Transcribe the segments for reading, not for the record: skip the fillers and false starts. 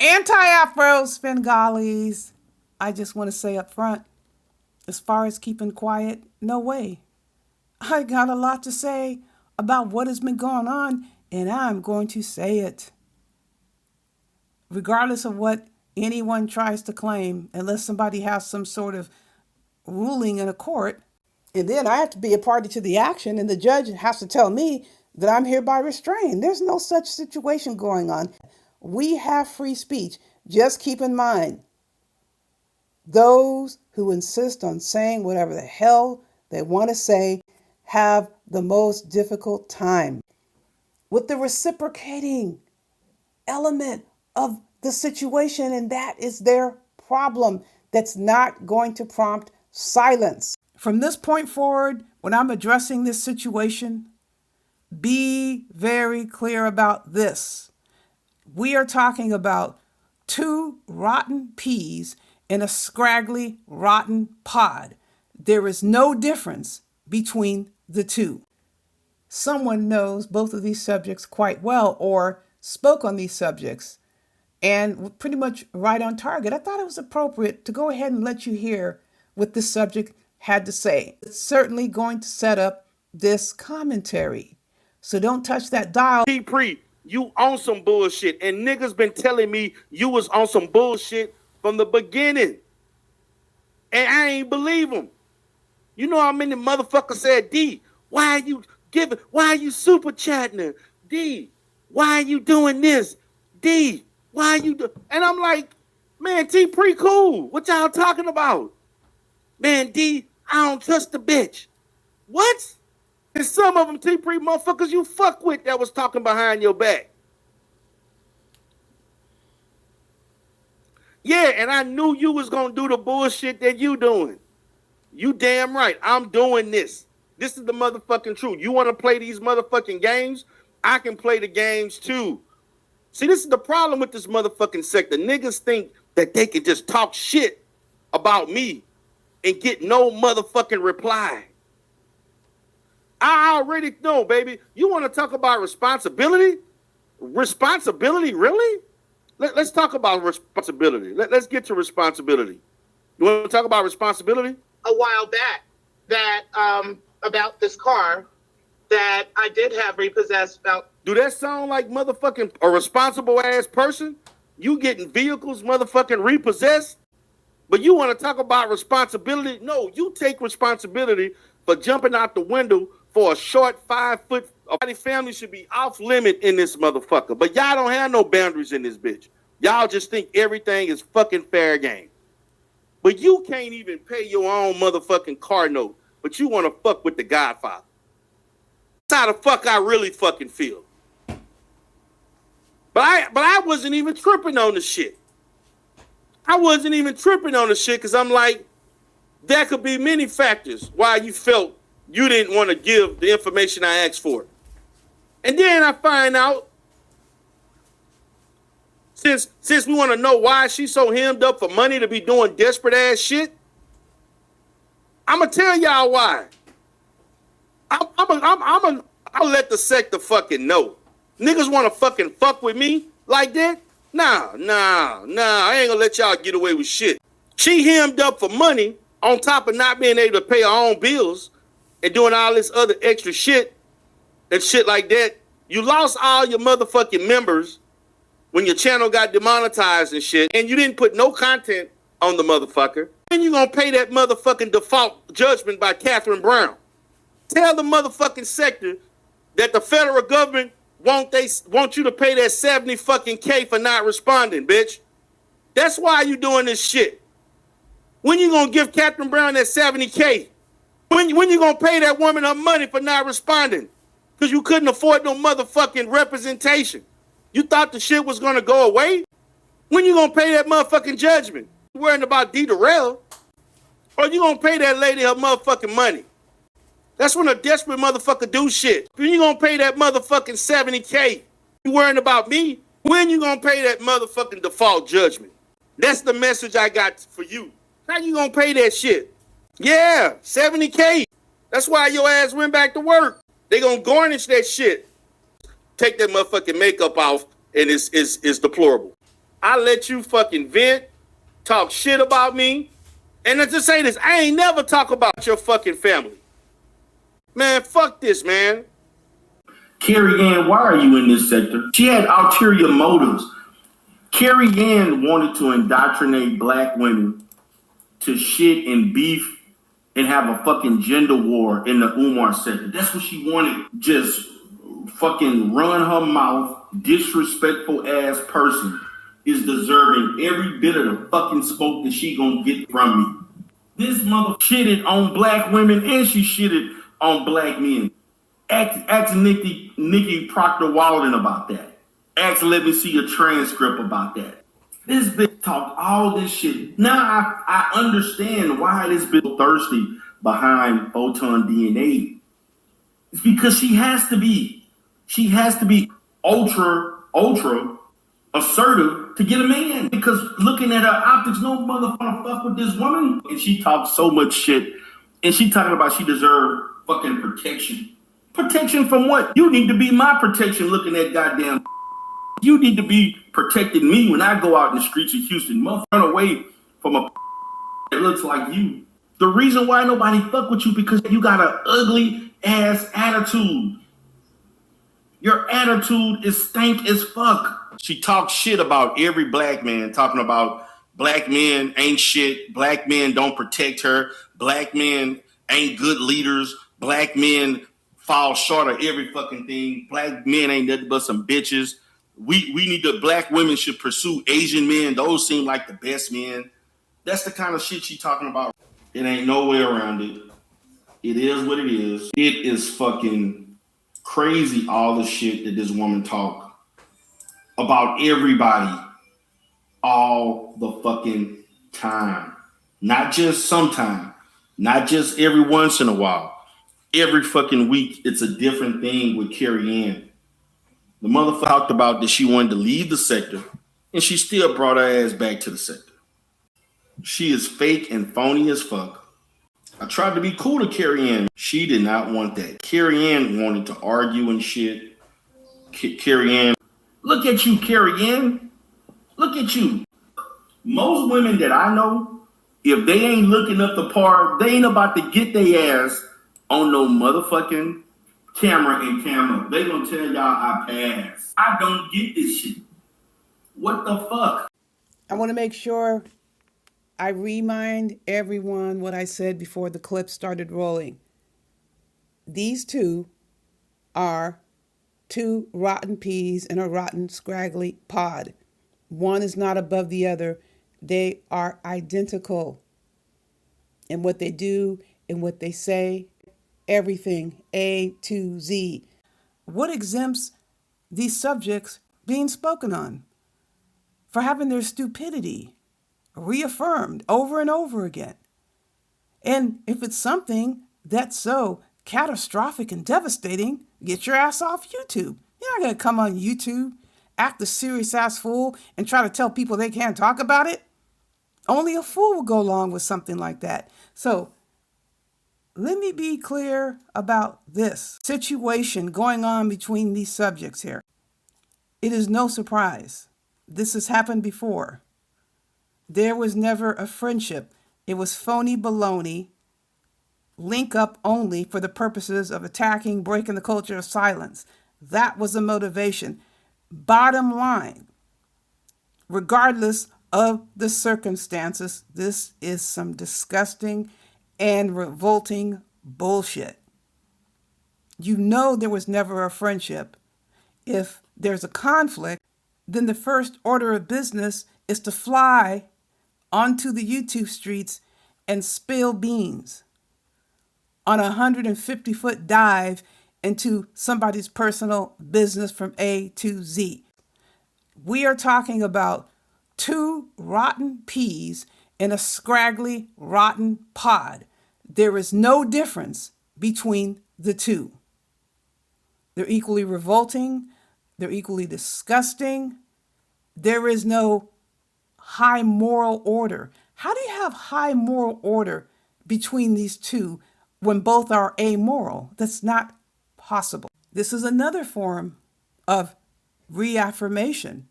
Anti-Afros, Bengalis. I just want to say up front, as far as keeping quiet, no way. I got a lot to say about what has been going on, and I'm going to say it. Regardless of what anyone tries to claim, unless somebody has some sort of ruling in a court, and then I have to be a party to the action, and the judge has to tell me that I'm hereby restrained. There's no such situation going on. We have free speech. Just keep in mind, those who insist on saying whatever the hell they want to say have the most difficult time with the reciprocating element of the situation, and that is their problem. That's not going to prompt silence. From this point forward, when I'm addressing this situation, be very clear about this. We are talking about two rotten peas in a scraggly, rotten pod. There is no difference between the two. Someone knows both of these subjects quite well or spoke on these subjects and pretty much right on target. I thought it was appropriate to go ahead and let you hear what this subject had to say. It's certainly going to set up this commentary. So don't touch that dial. Pre, you on some bullshit, and niggas been telling me you was on some bullshit from the beginning, and I ain't believe them. You know how many motherfuckers said, D, why are you super chatting her? D, why are you doing this? D, why are you and I'm like, man, T pretty cool. What y'all talking about? Man, D, I don't trust the bitch. What? And some of them T pre motherfuckers you fuck with that was talking behind your back. Yeah, and I knew you was gonna do the bullshit that you doing. You damn right. I'm doing this. This is the motherfucking truth. You want to play these motherfucking games? I can play the games too. See, this is the problem with this motherfucking sector. Niggas think that they can just talk shit about me and get no motherfucking reply. I already know, baby. You want to talk about responsibility? Responsibility, really? Let's talk about responsibility. Let's get to responsibility. You want to talk about responsibility? A while back that about this car that I did have repossessed about. Do that sound like motherfucking a responsible ass person? You getting vehicles motherfucking repossessed? But you want to talk about responsibility? No, you take responsibility for jumping out the window for a short 5 foot. A family should be off limit in this motherfucker. But y'all don't have no boundaries in this bitch. Y'all just think everything is fucking fair game. But you can't even pay your own motherfucking car note. But you want to fuck with the Godfather. That's how the fuck I really fucking feel. But I wasn't even tripping on the shit. I wasn't even tripping on the shit because I'm like, there could be many factors why you felt you didn't want to give the information I asked for. And then I find out, since we want to know why she's so hemmed up for money to be doing desperate ass shit, I'm gonna tell y'all why. I'll let the sector fucking know. Niggas want to fucking fuck with me like that? Nah. I ain't gonna let y'all get away with shit. She hemmed up for money on top of not being able to pay her own bills and doing all this other extra shit and shit like that. You lost all your motherfucking members when your channel got demonetized and shit, and you didn't put no content on the motherfucker. Then you gonna pay that motherfucking default judgment by Catherine Brown. Tell the motherfucking sector that the federal government want you to pay that 70 fucking K for not responding, bitch. That's why you doing this shit. When you gonna give Catherine Brown that 70K? When you gonna pay that woman her money for not responding? Because you couldn't afford no motherfucking representation. You thought the shit was gonna go away? When you gonna pay that motherfucking judgment? You worrying about D. Darrell? Or you gonna pay that lady her motherfucking money? That's when a desperate motherfucker do shit. When you gonna pay that motherfucking 70K? You worrying about me? When you gonna pay that motherfucking default judgment? That's the message I got for you. How you gonna pay that shit? Yeah, 70K. That's why your ass went back to work. They gonna garnish that shit. Take that motherfucking makeup off and it's deplorable. I let you fucking vent, talk shit about me. And to say this, I ain't never talk about your fucking family. Man, fuck this, man. Carrie Ann, why are you in this sector? She had ulterior motives. Carrie Ann wanted to indoctrinate black women to shit and beef and have a fucking gender war in the Umar sector. That's what she wanted. Just fucking run her mouth, disrespectful ass person is deserving every bit of the fucking smoke that she gonna get from me. This mother shitted on black women and she shitted on black men. Ask Nikki Proctor Walden about that. Ask Let Me See a transcript about that. This bitch talked all this shit. Now I understand why this bitch thirsty behind photon DNA. It's because she has to be. She has to be ultra assertive to get a man. Because looking at her optics, no motherfucker fuck with this woman. And she talks so much shit. And she talking about she deserved fucking protection. Protection from what? You need to be my protection looking at goddamn. You need to be protecting me when I go out in the streets of Houston. Motherfucker, run away from a that looks like you. The reason why nobody fuck with you because you got an ugly ass attitude. Your attitude is stank as fuck. She talks shit about every black man, talking about black men ain't shit. Black men don't protect her. Black men ain't good leaders. Black men fall short of every fucking thing. Black men ain't nothing but some bitches. We need to, black women should pursue Asian men. Those seem like the best men. That's the kind of shit she talking about. It ain't no way around it. It is what it is. It is fucking crazy all the shit that this woman talk about everybody all the fucking time. Not just sometime. Not just every once in a while. Every fucking week, it's a different thing with Carrie Ann. The motherfucker talked about that she wanted to leave the sector, and she still brought her ass back to the sector. She is fake and phony as fuck. I tried to be cool to Carrie Ann. She did not want that. Carrie Ann wanted to argue and shit. Carrie Ann, look at you, Carrie Ann. Look at you. Most women that I know, if they ain't looking up the part, they ain't about to get their ass on no motherfucking camera and camera. They gonna tell y'all I pass. I don't get this shit. What the fuck? I want to make sure I remind everyone what I said before the clip started rolling. These two are two rotten peas in a rotten, scraggly pod. One is not above the other. They are identical in what they do, in what they say, everything A to Z. What exempts these subjects being spoken on for having their stupidity reaffirmed over and over again? And if it's something that's so catastrophic and devastating, get your ass off YouTube. You're not going to come on YouTube, act a serious ass fool, and try to tell people they can't talk about it. Only a fool will go along with something like that. So let me be clear about this situation going on between these subjects here. It is no surprise. This has happened before. There was never a friendship. It was phony baloney, link up only for the purposes of attacking, breaking the culture of silence. That was the motivation. Bottom line, regardless of the circumstances, this is some disgusting and revolting bullshit. You know there was never a friendship. If there's a conflict, then the first order of business is to fly onto the YouTube streets and spill beans on a 150-foot dive into somebody's personal business from A to Z. We are talking about two rotten peas in a scraggly, rotten pod. There is no difference between the two. They're equally revolting. They're equally disgusting. There is no high moral order. How do you have high moral order between these two when both are amoral? That's not possible. This is another form of reaffirmation.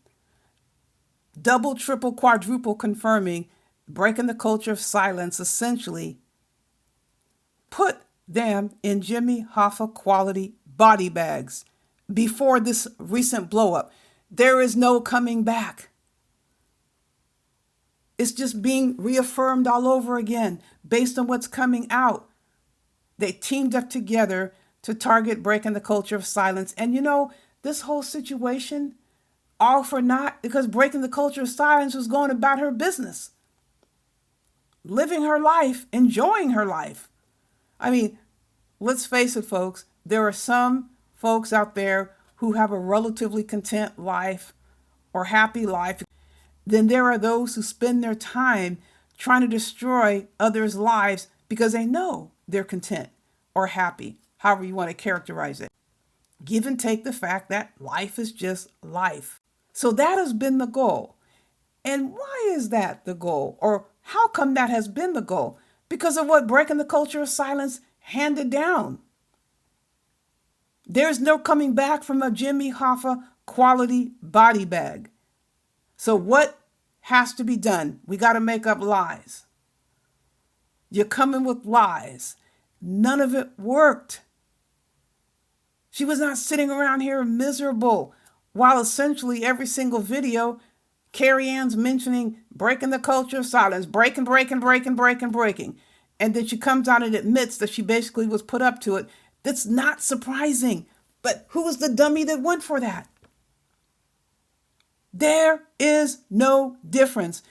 double, triple, quadruple confirming, breaking the culture of silence essentially put them in Jimmy Hoffa quality body bags before this recent blow up. There is no coming back. It's just being reaffirmed all over again based on what's coming out. They teamed up together to target breaking the culture of silence. And this whole situation, all for naught, because breaking the culture of silence was going about her business, living her life, enjoying her life. I mean, let's face it, folks, there are some folks out there who have a relatively content life or happy life. Then there are those who spend their time trying to destroy others' lives because they know they're content or happy, however you want to characterize it. Give and take the fact that life is just life. So that has been the goal. And why is that the goal? Or how come that has been the goal? Because of what breaking the culture of silence handed down. There's no coming back from a Jimmy Hoffa quality body bag. So what has to be done? We got to make up lies. You're coming with lies. None of it worked. She was not sitting around here miserable while essentially every single video, Carrie Ann's mentioning breaking the culture of silence, breaking. And then she comes out and admits that she basically was put up to it. That's not surprising. But who was the dummy that went for that? There is no difference.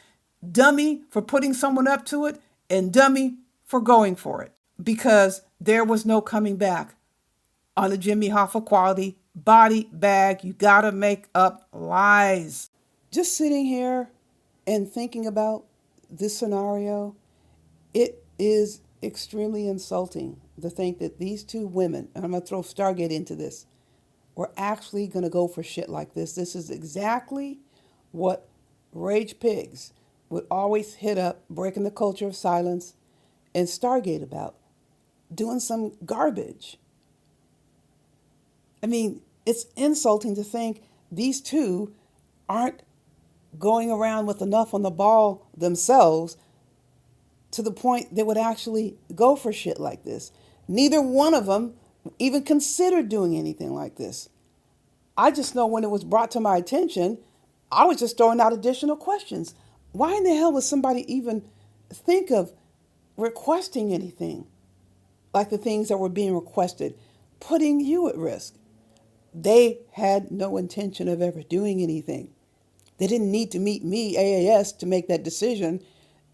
Dummy for putting someone up to it and dummy for going for it. Because there was no coming back on a Jimmy Hoffa quality body bag. You gotta make up lies. Just sitting here and thinking about this scenario, it is extremely insulting to think that these two women, and I'm going to throw Stargate into this, were actually going to go for shit like this. This is exactly what Rage Pigs would always hit up breaking the culture of silence and Stargate about. Doing some garbage. I mean, it's insulting to think these two aren't going around with enough on the ball themselves to the point they would actually go for shit like this. Neither one of them even considered doing anything like this. I just know when it was brought to my attention, I was just throwing out additional questions. Why in the hell would somebody even think of requesting anything like the things that were being requested, putting you at risk? They had no intention of ever doing anything. They didn't need to meet me, AAS, to make that decision.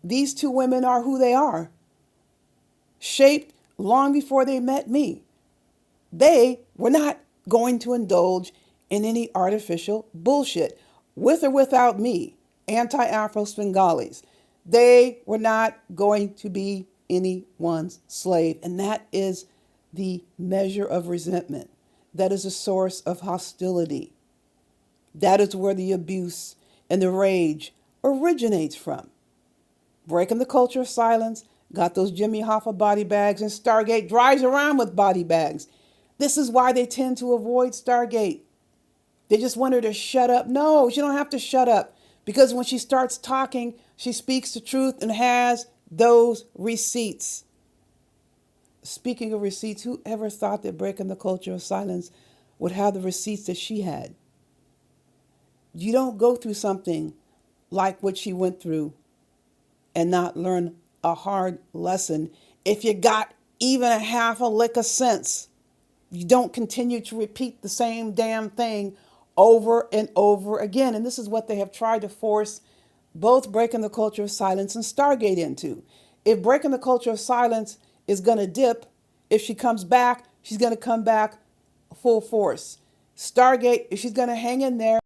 These two women are who they are, shaped long before they met me. They were not going to indulge in any artificial bullshit, with or without me, anti-Afro Svengalis. They were not going to be anyone's slave, and that is the measure of resentment. That is a source of hostility. That is where the abuse and the rage originates from. Breaking the culture of silence, got those Jimmy Hoffa body bags, and Stargate drives around with body bags. This is why they tend to avoid Stargate. They just want her to shut up. No, she don't have to shut up, because when she starts talking, she speaks the truth and has those receipts. Speaking of receipts, who ever thought that breaking the culture of silence would have the receipts that she had? You don't go through something like what she went through and not learn a hard lesson if you got even a half a lick of sense. You don't continue to repeat the same damn thing over and over again. And this is what they have tried to force both breaking the culture of silence and Stargate into. If breaking the culture of silence is going to dip, if she comes back, she's going to come back full force. Stargate, if she's going to hang in there,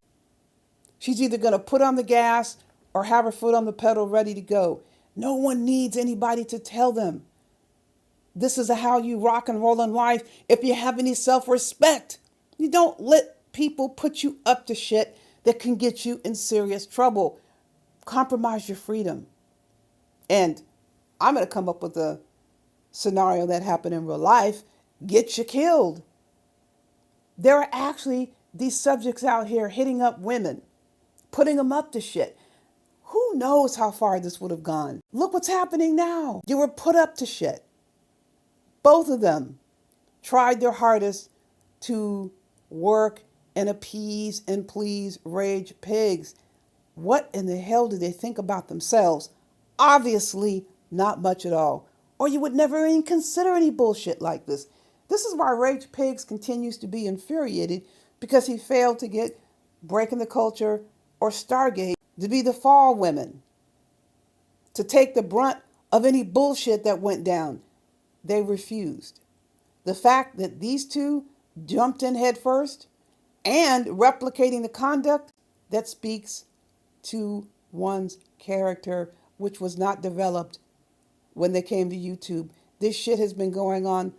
she's either going to put on the gas or have her foot on the pedal ready to go. No one needs anybody to tell them this is how you rock and roll in life. If you have any self-respect, you don't let people put you up to shit that can get you in serious trouble. Compromise your freedom. And I'm going to come up with a scenario that happened in real life. Get you killed. There are actually these subjects out here hitting up women, putting them up to shit. Who knows how far this would have gone? Look what's happening now. You were put up to shit. Both of them tried their hardest to work and appease and please rage pigs. What in the hell do they think about themselves? Obviously, not much at all. Or you would never even consider any bullshit like this. This is why Rage Pigs continues to be infuriated, because he failed to get Breaking the Culture or Stargate to be the fall women, to take the brunt of any bullshit that went down. They refused. The fact that these two jumped in head first and replicating the conduct, that speaks to one's character, which was not developed when they came to YouTube. This shit has been going on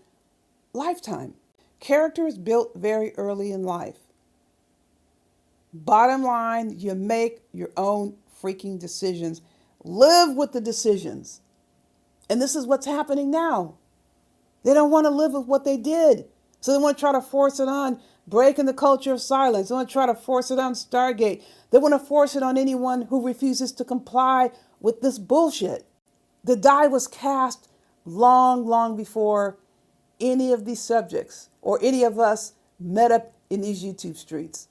lifetime. Character is built very early in life. Bottom line, you make your own freaking decisions. Live with the decisions. And this is what's happening now. They don't want to live with what they did. So they want to try to force it on Breaking the Culture of Silence. They want to try to force it on Stargate. They want to force it on anyone who refuses to comply with this bullshit. The die was cast long, long before any of these subjects or any of us met up in these YouTube streets.